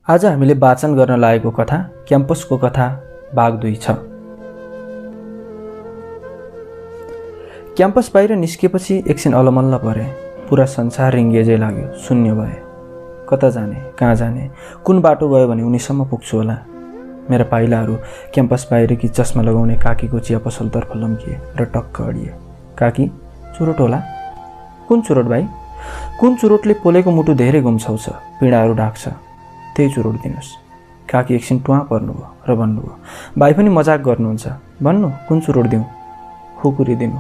आज हामीले वाचन गर्न लागेको कथा क्याम्पसको कथा भाग 2 छ। क्याम्पस बाहिर निस्केपछि एकछिन अलमल्ल परे। पुरा संसार रिङ्गेजै लाग्यो, शून्य भए। कता जाने, कहाँ जाने, कुन बाटो गयो भने उनीसम्म पुग्छु होला। मेरा पाइलाहरू क्याम्पस बाहिरकी चस्मा लगाउने काकीको चिया पसलतर्फ लम्किए र टक्क अडिए। काकी, चुरोट होला? कुन चुरोट भाइ? कुन चुरोटले पोलेको मुटु धेरै गुम्छाउँछ, पीडाहरू ढाक्छ, त्यही चुरोट दिनुहोस्। काकी एकछिन टुवा पर्नुभयो र भन्नुभयो, भाइ पनि मजाक गर्नुहुन्छ, भन्नु कुन चुरोट दिउँ? खुकुरी दिनु।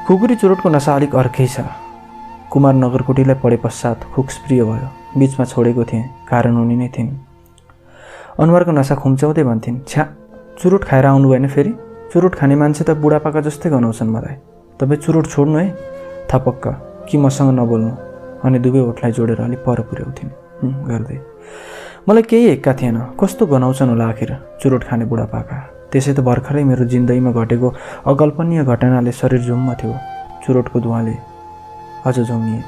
खुकुरी चुरोटको नसा अलिक अर्कै छ। कुमार नगरकोटीलाई पढे पश्चात खुक्सप्रिय भयो। बीचमा छोडेको थिएँ, कारण उनी नै थिइन्। अनुहारको नसा खुम्च्याउँदै भन्थिन्, छ्या, चुरोट खाएर आउनु भएन फेरि? चुरोट खाने मान्छे त बुढापाका जस्तै गनाउँछन् मलाई। तपाईँ चुरोट छोड्नु है, थपक्क कि मसँग नबोल्नु। अनि दुवै ओठलाई जोडेर अलिक पर पुर्याउँथिन् गर्दै। मलाई केही एक्का थिएन, कस्तो गनाउँछन् होला आखिर चुरोट खाने बुढापाका। त्यसै त भर्खरै मेरो जिन्दगीमा घटेको अकल्पनीय घटनाले शरीर झुम्म थियो। चुरोटको धुवाले अझ झुम्मिए।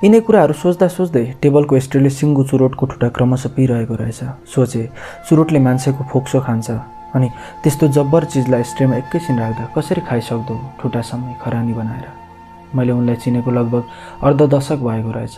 यिनै कुराहरू सोच्दा सोच्दै टेबलको स्ट्रेले सिङ्गो चुरोटको ठुटा क्रमशः पिइरहेको रहेछ। सोचे, चुरोटले मान्छेको फोक्सो खान्छ, अनि त्यस्तो जब्बर चिजलाई स्ट्रेमा एकैछिन राख्दा कसरी खाइसक्दो ठुटासम्मै खरानी बनाएर। मैले उनलाई चिनेको लगभग अर्ध दशक भएको रहेछ।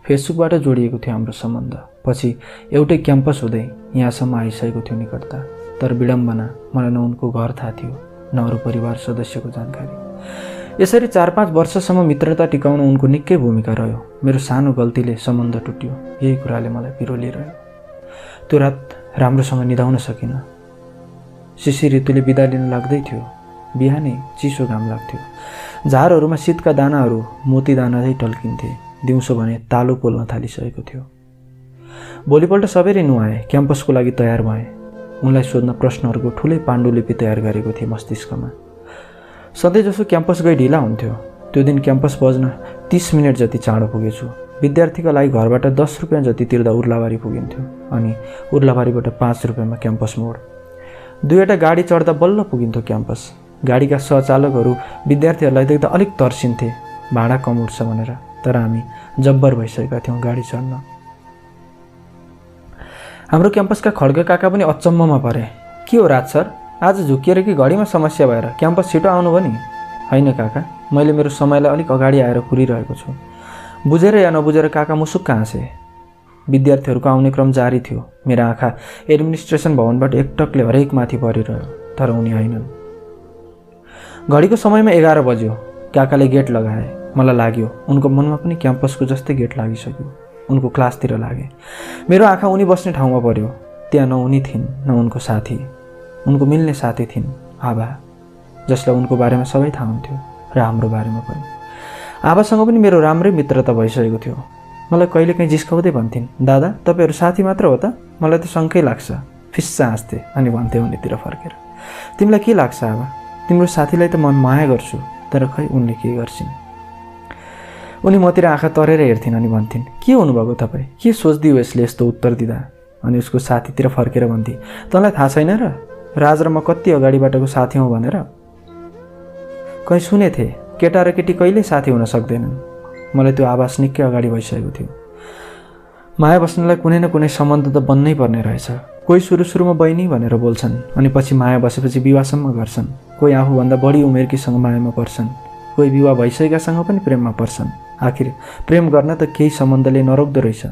फेसबुकबाट जोडिएको थियो हाम्रो सम्बन्ध। पछि एउटै क्याम्पस हुँदै यहाँसम्म आइसकेको थियो निकटता। तर विडम्बना, मलाई न उनको घर थाहा थियो, न अरू परिवार सदस्यको जानकारी। यसरी 4-5 वर्षसम्म मित्रता टिकाउन उनको निकै भूमिका रह्यो। मेरो सानो गल्तीले सम्बन्ध टुट्यो, यही कुराले मलाई पिरोलिरह्यो। त्यो रात राम्रोसँग निदाउन सकिनँ। शिशिर ऋतुले बिदा लिन लाग्दै थियो। बिहानै चिसो घाम लाग्थ्यो। झारहरूमा शीतका दानाहरू मोती दाना झै टल्किन्थे। दिउँसो भने तालो पोल्न थालिसकेको थियो। भोलिपल्ट सबैले नुहाए, क्याम्पसको लागि तयार भए। उनलाई सोध्न प्रश्नहरूको ठुलै पाण्डुलिपि तयार गरेको थिएँ मस्तिष्कमा। सधैँ जसो क्याम्पस गई ढिला हुन्थ्यो। त्यो दिन क्याम्पस बज्न 30 मिनट जति चाँडो पुगेछु। विद्यार्थीका लागि घरबाट 10 रुपियाँ जति तिर्दा उर्लाबारी पुगिन्थ्यो, अनि उर्लाबारीबाट 5 रुपियाँमा क्याम्पस मोड। 2वटा गाडी चढ्दा बल्ल पुगिन्थ्यो क्याम्पस। गाडीका सहचालकहरू विद्यार्थीहरूलाई देख्दा अलिक तर्सिन्थे, भाडा कम उठ्छ भनेर। तर हामी जब्बर भइसकेका थियौँ गाडी चढ्न। हाम्रो क्याम्पसका खड्ग काका पनि अचम्ममा परे। के हो राज सर, आज झुकिएर कि घडीमा समस्या भएर क्याम्पस छिटो आउनु भयो नि? होइन काका, मैले मेरो समयलाई अलिक अगाडि आएर कुरिरहेको छु। बुझेर या नबुझेर काका मुसुक्क हाँसे। विद्यार्थीहरूको आउने क्रम जारी थियो। मेरो आँखा एडमिनिस्ट्रेसन भवनबाट एकटकले हरेक माथि परिरह्यो, तर उनी आइनन्। घडीको समयमा 11 बज्यो। काकाले गेट लगाए। मलाई लाग्यो उनको मनमा पनि क्याम्पसको जस्तै गेट लागिसक्यो। उनको क्लासतिर लागे। मेरो आँखा उनी बस्ने ठाउँमा पर्यो। त्यहाँ न उनी थिइन्, न उनको साथी। उनको मिल्ने साथी थिइन्, आभा, जसलाई उनको बारेमा सबै थाहा हुन्थ्यो र हाम्रो बारेमा पनि। आभासँग पनि मेरो राम्रै मित्रता भइसकेको थियो। मलाई कहिलेकाहीँ जिस्काउँदै भन्थिन्, दादा तपाईँहरू साथी मात्र हो त? मलाई त शङ्कै लाग्छ। फिस्सा हाँस्थे अनि भन्थे उनीतिर फर्केर, तिमीलाई के लाग्छ आभा? तिम्रो साथीलाई त म माया गर्छु, तर खै उनले के गर्छिन्। उनी मतिर आँखा तरेर हेर्थिन् अनि भन्थिन्, के हुनुभएको तपाईँ? के सोच्दियो यसले यस्तो उत्तर दिँदा? अनि उसको साथीतिर फर्केर भन्थे, तँलाई थाहा छैन र राज र म कति अगाडिबाटको साथी हौँ भनेर? कहीँ सुनेथे केटा र केटी कहिल्यै साथी हुन सक्दैनन्। मलाई त्यो आभास निकै अगाडि भइसकेको थियो। माया बस्नलाई कुनै न कुनै सम्बन्ध त बन्नै पर्ने रहेछ। कोही सुरुमा बहिनी भनेर बोल्छन्, अनि पछि माया बसेपछि विवाहसम्म गर्छन्। कोही आफूभन्दा बढी उमेरकीसँग मायामा पर्छन्। कोही विवाह भइसकेकासँग पनि प्रेममा पर्छन्। आखिर प्रेम गर्न त केही सम्बन्धले नरोक्दो रहेछ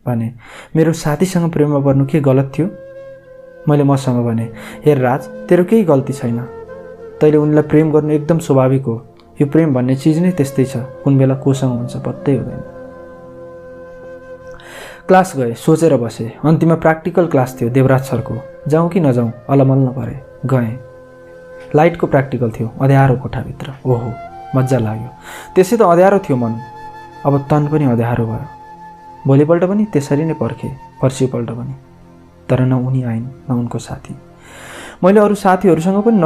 भने मेरो साथीसँग प्रेममा पर्नु के गलत थियो? मैले मसँग भने, हेर राज, तेरो केही गल्ती छैन। तैँले उनलाई प्रेम गर्नु एकदम स्वाभाविक हो। यो प्रेम भन्ने चिज नै त्यस्तै छ, कुन बेला कोसँग हुन्छ पत्तै हुँदैन। क्लास गए, सोचेर बसेँ। अन्तिममा प्र्याक्टिकल क्लास थियो देवराज सरको। जाउँ कि नजाउँ अलमल्ल परे। गएँ। लाइटको प्र्याक्टिकल थियो, अँध्यारो कोठाभित्र। ओहो, मजा लाग्यो। त्यसै त अँध्यारो थियो मन, अब तन पनि अँध्यारो भयो। भोलिपल्ट पनि त्यसरी नै पर्खेँ, पर्सिपल्ट पनि। तर न उनी आइन्, न उनको साथी। मैले अरू साथीहरूसँग पनि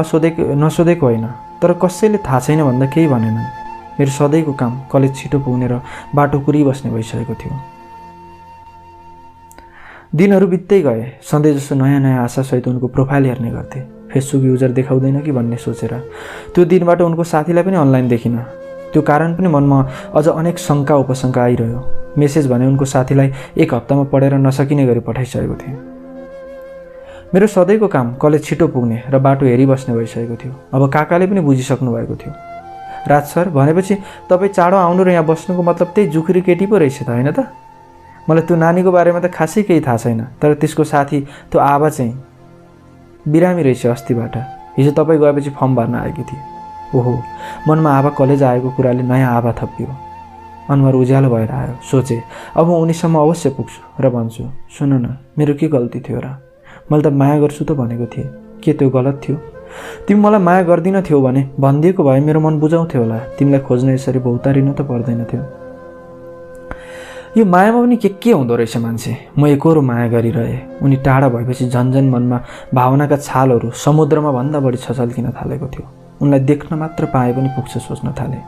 नसोधेको होइन, तर कसैले थाहा छैन भन्दा केही भनेनन्। मेरो सधैँको काम कलेज छिटो पुग्ने र बाटो कुरिबस्ने भइसकेको थियो। दिनहरू बित्दै गए। सधैँ जस्तो नयाँ नयाँ आशासहित उनको प्रोफाइल हेर्ने गर्थेँ। फेसबुक युजर देखाउँदैन कि भन्ने सोचेर। त्यो दिनबाट उनको साथीलाई पनि अनलाइन देखिनँ। त्यो कारण पनि मनमा अझ अनेक शङ्का उपशङ्का आइरह्यो। मेसेज भने उनको साथीलाई 1 हप्तामा पढेर नसकिने गरी पठाइसकेको थिएँ। मेरो सधैँको काम कलेज छिटो पुग्ने र बाटो हेरिबस्ने भइसकेको थियो। अब काकाले पनि बुझिसक्नु भएको थियो। राज सर, भनेपछि तपाईँ चाँडो आउनु र यहाँ बस्नुको मतलब त्यही जुखुरी केटी पो रहेछ त, होइन त? मलाई त्यो नानीको बारेमा त खासै केही थाहा छैन, तर त्यसको साथी त्यो आभा चाहिँ बिरामी रहेछ अस्तिबाट। हिजो तपाईँ गएपछि फर्म भर्न आएकी थिए। ओहो, मनमा आभा कलेज आएको कुराले नयाँ आभा थपियो। अनुहार उज्यालो भएर आयो। सोचे, अब म उनीसम्म अवश्य पुग्छु र भन्छु, सुन न, मेरो के गल्ती थियो र? मैले त माया गर्छु त भनेको थिएँ, के त्यो गलत थियो? तिमी मलाई माया गर्दिन थियौ भने भनिदिएको भए मेरो मन बुझाउँथ्यो होला। तिमीलाई खोज्न यसरी बहुतारिनु त पर्दैन थियो। यो मायामा पनि के हुँदो रहेछ मान्छे। म एकहोरो माया गरिरहेँ। उनी टाढा भएपछि झन्झन मनमा भावनाका छालहरू समुद्रमा भन्दा बढी छचल्किन थालेको थियो। उनलाई देख्न मात्र पाए पनि पुग्छ सोच्न थाले।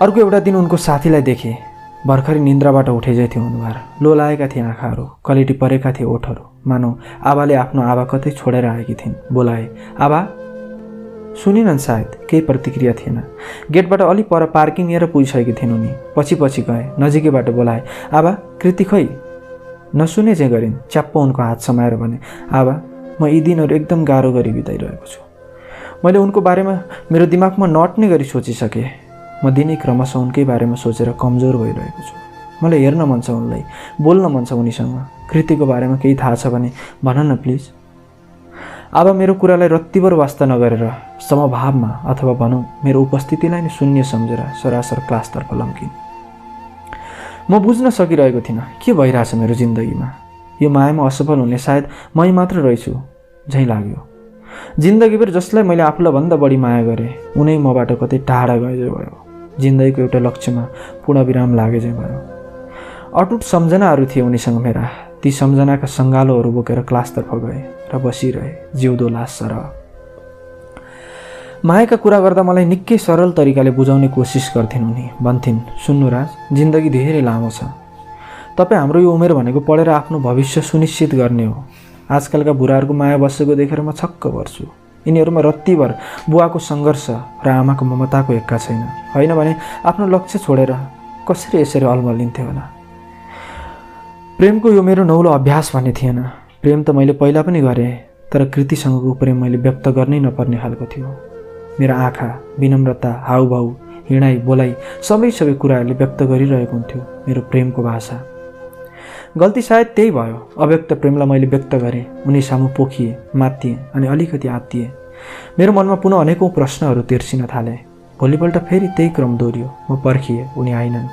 अर्को एउटा दिन उनको साथीलाई देखेँ। भर्खरै निन्द्राबाट उठेजै थियो अनुहार। लोलाएका थिए आँखाहरू, कलेटी परेका थिए ओठहरू। मानौ आबाले आफ्नो आभा कतै छोडेर आएकी थिइन्। बोलाए, आभा? सुनिनन् सायद। केही प्रतिक्रिया थिएन। गेटबाट अलि पर पार्किङ लिएर पुगिसकेकी थिइन् उनी। पछि गए। नजिकैबाट बोलाए, आभा, कृति खै? नसुने चाहिँ गरिन्। च्याप्प उनको हात समाएर भने, आभा, म यी दिनहरू एकदम गाह्रो गरी बिताइरहेको छु। मैले उनको बारेमा मेरो दिमागमा नट्ने गरी सोचिसकेँ। म दिनै क्रमशः उनकै बारेमा सोचेर कमजोर भइरहेको छु। मलाई हेर्न मन छ उनलाई, बोल्न मन छ उनीसँग। कृतिको बारेमा केही थाहा छ भने भन न प्लिज। अब मेरो कुरालाई रत्तिभर वास्ता नगरेर समभावमा अथवा भनौँ मेरो उपस्थितिलाई नै शून्य सम्झेर सरासर क्लासतर्फ लम्किन्। म बुझ्न सकिरहेको थिइनँ के भइरहेछ मेरो जिन्दगीमा। यो मायामा असफल हुने सायद मै मात्र रहेछु झैँ लाग्यो। जिन्दगीभर जसलाई मैले आफूलाई भन्दा बढी माया गरेँ उनै मबाट कतै टाढा गए भयो। जिन्दगीको एउटा लक्ष्यमा पूर्णविराम लागे चाहिँ भयो। अटुट सम्झनाहरू थिए उनीसँग मेरा। ती सम्झनाका सङ्गालोहरू बोकेर क्लासतर्फ गए र बसिरहे जिउँदो लास सरह। मायाका कुरा गर्दा मलाई निकै सरल तरिकाले बुझाउने कोसिस गर्थिन् उनी। भन्थिन्, सुन्नु राज, जिन्दगी धेरै लामो छ। तपाईँ हाम्रो यो उमेर भनेको पढेर आफ्नो भविष्य सुनिश्चित गर्ने हो। आजकलका बुढाहरूको माया बसेको देखेर म छक्क पर्छु। यिनीहरूमा रत्तिभर बुवाको सङ्घर्ष र आमाको ममताको एक्का छैन। होइन भने आफ्नो लक्ष्य छोडेर कसरी यसरी अल्मलिन्थे होला। प्रेमको यो मेरो नौलो अभ्यास भन्ने थिएन। प्रेम त मैले पहिला पनि गरेँ, तर कृतिसँगको प्रेम मैले व्यक्त गर्नै नपर्ने खालको थियो। मेरा आँखा, विनम्रता, हाउभाउ, हिँडाइ, बोलाइ सबै कुराहरूले व्यक्त गरिरहेको हुन्थ्यो मेरो प्रेमको भाषा। गल्ती सायद त्यही भयो। अव्यक्त प्रेमलाई मैले व्यक्त गरेँ, उनी सामु पोखिएँ, मात्तिएँ अनि अलिकति आत्तिएँ। मेरो मनमा पुनः अनेकौँ प्रश्नहरू तिर्सिन थाले। भोलिपल्ट फेरि त्यही क्रम दोहोरियो। म पर्खिएँ, उनी आइनन्।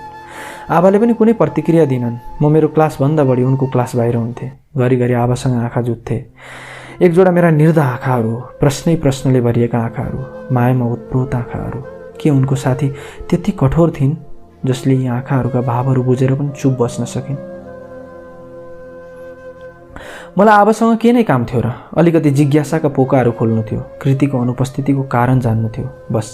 आबाले पनि कुनै प्रतिक्रिया दिनन्। म मेरो क्लासभन्दा बढी उनको क्लास बाहिर हुन्थेँ। घरिघरि आबासँग आँखा जुत्थेँ। एकजोडा मेरा निर्धा आँखाहरू, प्रश्नले भरिएका आँखाहरू, मायामा उत्प्रोत आँखाहरू। के उनको साथी त्यति कठोर थिइन् जसले यी आँखाहरूका भावहरू बुझेर पनि चुप बस्न सकिन्? मलाई आबासँग के नै काम थियो र? अलिकति जिज्ञासाका पोकाहरू खोल्नु थियो। कृतिको अनुपस्थितिको कारण जान्नु थियो, बस।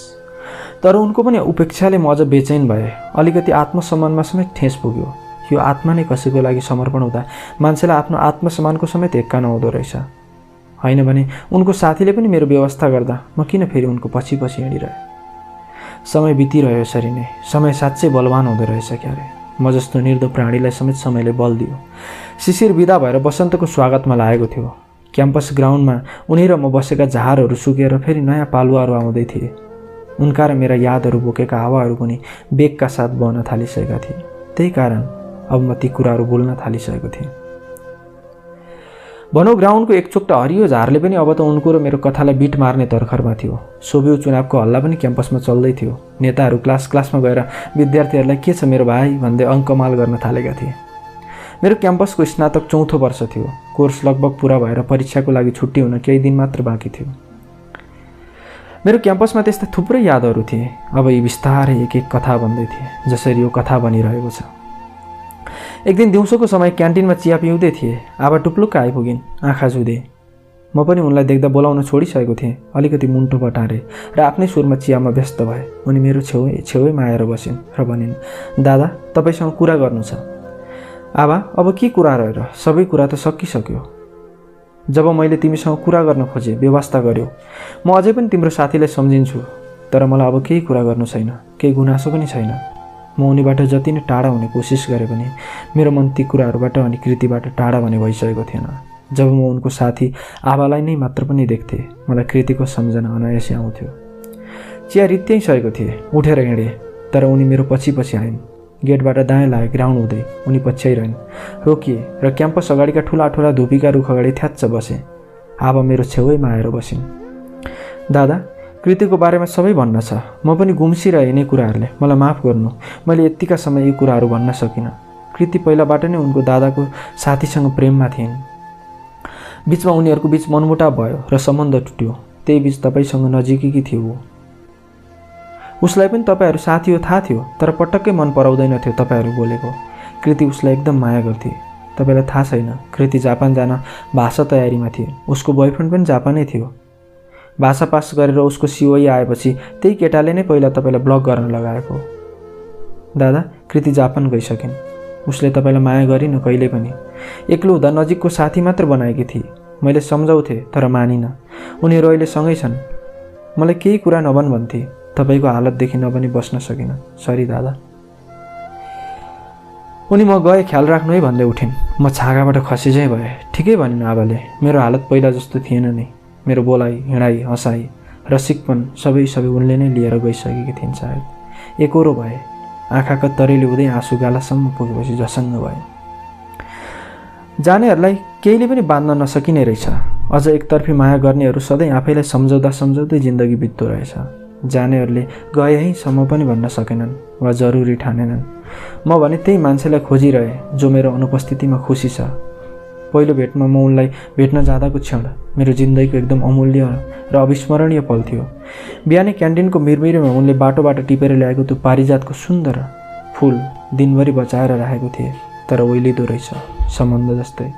तर उनको पनि उपेक्षाले म अझ बेचैन भए। अलिकति आत्मसम्मानमा समेत ठेस पुग्यो। यो आत्मा नै कसैको लागि समर्पण हुँदा मान्छेलाई आफ्नो आत्मसम्मानको समेत एक्का नहुँदो रहेछ। होइन भने उनको साथीले पनि मेरो व्यवस्था गर्दा म किन फेरि उनको पछि हिँडिरहेँ? समय बितिरह्यो यसरी नै। समय साँच्चै बलवान हुँदो रहेछ क्यारे। म जस्तो निर्दो प्राणीलाई समेत समयले बल दियो। शिशिर बिदा भएर बसन्तको स्वागतमा लागेको थियो। क्याम्पस ग्राउन्डमा उनी र म बसेका झारहरू सुकेर फेरि नयाँ पालुवाहरू आउँदै थिए। उनका र मेरा यादहरू बोकेका हावाहरू पनि बेगका साथ बहन थालिसकेका थिए। त्यही कारण अब म ती कुराहरू बोल्न थालिसकेको थिएँ। भनौँ ग्राउन्डको एकचोक्टा हरियो झारले पनि अब त उनको र मेरो कथालाई बिट मार्ने तर्खरमा थियो। सोभियो चुनावको हल्ला पनि क्याम्पसमा चल्दै थियो। नेताहरू क्लासमा गएर विद्यार्थीहरूलाई के छ मेरो भाइ भन्दै अङ्कमाल गर्न थालेका थिए। मेरो क्याम्पसको स्नातक 4औं वर्ष थियो। कोर्स लगभग पुरा भएर परीक्षाको लागि छुट्टी हुन केही दिन मात्र बाँकी थियो। मेरो क्याम्पसमा त्यस्ता थुप्रै यादहरू थिए। अब यी बिस्तारै एक एक कथा भन्दै थिए, जसरी यो कथा बनिरहेको छ। एक दिन दिउँसोको समय क्यान्टिनमा चिया पिउँदै थिए। आबा टुप्लुक्क आइपुगिन्, आँखा जुधे। म पनि उनलाई देख्दा बोलाउन छोडिसकेको थिएँ। अलिकति मुन्टो बटारे र आफ्नै सुरमा चियामा व्यस्त भए। उनी मेरो छेउैमा आएर बसिन् र भनिन्, दादा, तपाईँसँग कुरा गर्नु छ। आबा, अब के कुरा रहेर? सबै कुरा त सकिसक्यो। जब मैले तिमीसँग कुरा गर्न खोजेँ, व्यवस्था गर्यो। म अझै पनि तिम्रो साथीलाई सम्झिन्छु, तर मलाई अब केही कुरा गर्नु छैन, केही गुनासो पनि छैन। म उनीबाट जति नै टाढा हुने कोसिस गरे पनि मेरो मन ती कुराहरूबाट अनि कृतिबाट टाढा भने भइसकेको थिएन। जब म उनको साथी आबालाई नै मात्र पनि देख्थेँ, मलाई कृतिको सम्झना अनायासै आउँथ्यो। चिया रित्याइसकेको थिएँ, उठेर हिँडेँ, तर उनी मेरो पछि पछि आइन्। गेटबाट दायाँ लागे ग्राउन्ड हुँदै उनी पछ्याइरहन्। रोकिए र क्याम्पस अगाडिका ठुला ठुला धुपीका रुख अगाडि थ्याच्च बसे। आबा मेरो छेउैमा आएर बसिन्। दादा, कृतिको बारेमा सबै भन्न छ। म पनि गुम्सिरहेँ यिनै कुराहरूले। मलाई माफ गर्नु, मैले यत्तिका समय यी कुराहरू भन्न सकिनँ। कृति पहिलाबाट नै उनको दादाको साथीसँग प्रेममा थिइन्। बिचमा उनीहरूको बिच मनमुटाव भयो र सम्बन्ध टुट्यो। त्यही बिच तपाईँसँग नजिकै थियो। उसलाई पनि तपाईँहरू साथी हो थाहा थियो, तर पटक्कै मन पराउँदैनथ्यो तपाईँहरू बोलेको। कृति उसलाई एकदम माया गर्थे। तपाईँलाई थाहा छैन, कृति जापान जान भाषा तयारीमा थिए। उसको बोयफ्रेन्ड पनि जापानै थियो। भाषा पास गरेर उसको सिओई आएपछि त्यही केटाले नै पहिला तपाईँलाई ब्लक गर्न लगाएको। दादा, कृति जापान गइसकिन्। उसले तपाईँलाई माया गरिन कहिले पनि। एक्लो हुँदा नजिकको साथी मात्र बनाएकी थिए। मैले सम्झाउँथेँ तर मानिनँ। उनीहरू अहिले सँगै छन्। मलाई केही कुरा नभन् भन्थे। तपाईँको हालतदेखि नभनी बस्न सकिनँ। सरी दादा। उनी म गए ख्याल राख्नु है भन्दै उठिन्। म छागाबाट खसिझै भएँ। ठिकै भनिन् आबाले। मेरो हालत पहिला जस्तो थिएन नि। मेरो बोलाइ, हिँडाइ, हँसाइ र सिकपन सबै उनले नै लिएर गइसकेकी थिइन् सायद। एकरो भए। आँखाका तरेली हुँदै आँसु गालासम्म पुगेपछि झसङ्ग भए। जानेहरूलाई केहीले पनि बाँध्न नसकिने रहेछ। अझ एकतर्फी माया गर्नेहरू सधैँ आफैलाई सम्झाउँदा सम्झाउँदै जिन्दगी बित्दो रहेछ। जानेहरूले गए यहीँसम्म पनि भन्न सकेनन् वा जरुरी ठानेनन्। म भने त्यही मान्छेलाई खोजिरहेँ जो मेरो अनुपस्थितिमा खुसी छ। पहिलो भेटमा म उनलाई भेट्न जाँदाको क्षण मेरो जिन्दगीको एकदम अमूल्य र अविस्मरणीय पल थियो। बिहानै क्यान्टिनको मिरमिरेमा उनले बाटोबाट टिपेर ल्याएको त्यो पारिजातको सुन्दर फुल दिनभरि बचाएर राखेको थिए, तर ओइलिदो रहेछ सम्बन्ध जस्तै।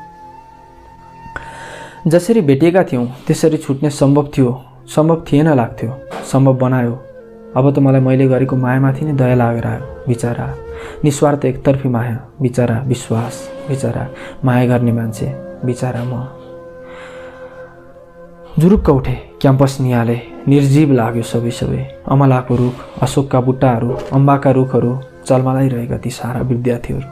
जसरी भेटिएका थियौँ त्यसरी छुट्ने सम्भव थिएन लाग्थ्यो। सम्भव बनायो। अब त मलाई मैले गरेको मायामाथि नै दया लागेर आयो। बिचरा निस्वार्थ एकतर्फी माया, बिचरा विश्वास, बिचरा माया गर्ने मान्छे, बिचरा म। जुरुक्क उठे, क्याम्पस निहाले। निर्जीव लाग्यो सबै। अमलाको रुख, अशोकका बुट्टाहरू, अम्बाका रुखहरू, चलमलाइरहेका ती सारा विद्यार्थीहरू।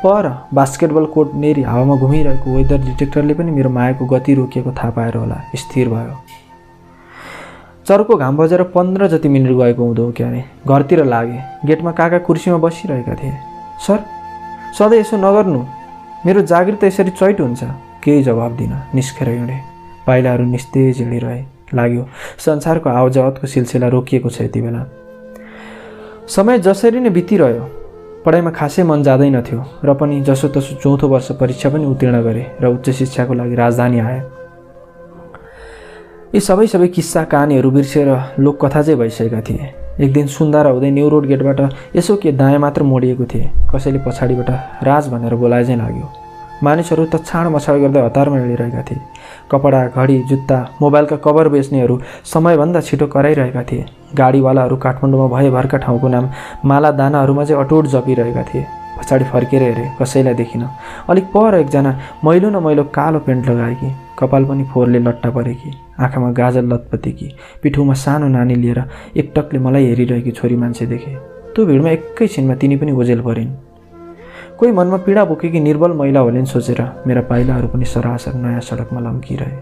पर बास्केटबल कोर्ट नेरी हावामा घुमिरहेको वेदर डिटेक्टरले पनि मेरो मायाको गति रोकिएको थाहा पाएर होला स्थिर भयो। चर्को घाम बजेर 15 जति मिनट गएको हुँदो क्यारे घरतिर लागे। गेटमा काका कुर्सीमा बसिरहेका थिए। सर, सधैँ यसो नगर्नु, मेरो जागिर त यसरी चैट हुन्छ। केही जवाब दिन निस्केर हिँडे। पाइलाहरू निस्तेज हिँडिरहे। लाग्यो संसारको आवजावतको सिलसिला रोकिएको छ यति बेला। समय जसरी नै बितिरह्यो। पढाइमा खासै मन जाँदैनथ्यो र पनि जसोतसो चौथो वर्ष परीक्षा पनि उत्तीर्ण गरे र उच्च शिक्षाको लागि राजधानी आए। यी सबै किस्सा कहानीहरू बिर्सेर लोककथा चाहिँ भइसकेका थिए। एक दिन सुन्दारा हुँदै न्यू रोड गेटबाट यसो के दायाँ मात्र मोडिएको थिए। कसैले पछाडिबाट राज भनेर बोलाए चाहिँ लाग्यो। मानिसहरू त छाड मछाड गर्दै हतारमा हिँडिरहेका थिए। कपडा, घडी, जुत्ता, मोबाइलका कभर बेच्नेहरू समयभन्दा छिटो कराइरहेका थिए। गाडीवालाहरू काठमाडौँमा भएभरका ठाउँको नाम माला दानाहरूमा चाहिँ अटोट जपिरहेका थिए। पछाडि फर्केर हेरेँ, कसैलाई देखिनँ। अलिक पर एकजना मैलो न मैलो कालो पेन्ट लगाएकी, कपाल पनि फोहोरले लट्टा परेकी, आँखामा गाजल लतपतेकी, पिठोमा सानो नानी लिएर एकटकले मलाई हेरिरहेकी छोरी मान्छे देखेँ। त्यो भिडमा एकैछिनमा तिनी पनि ओझेल परिन्। कोही मनमा पीडा बोकेकी निर्बल महिला होलिन् सोचेर मेरा पाइलाहरू पनि सरासर नयाँ सडकमा लम्किरहे।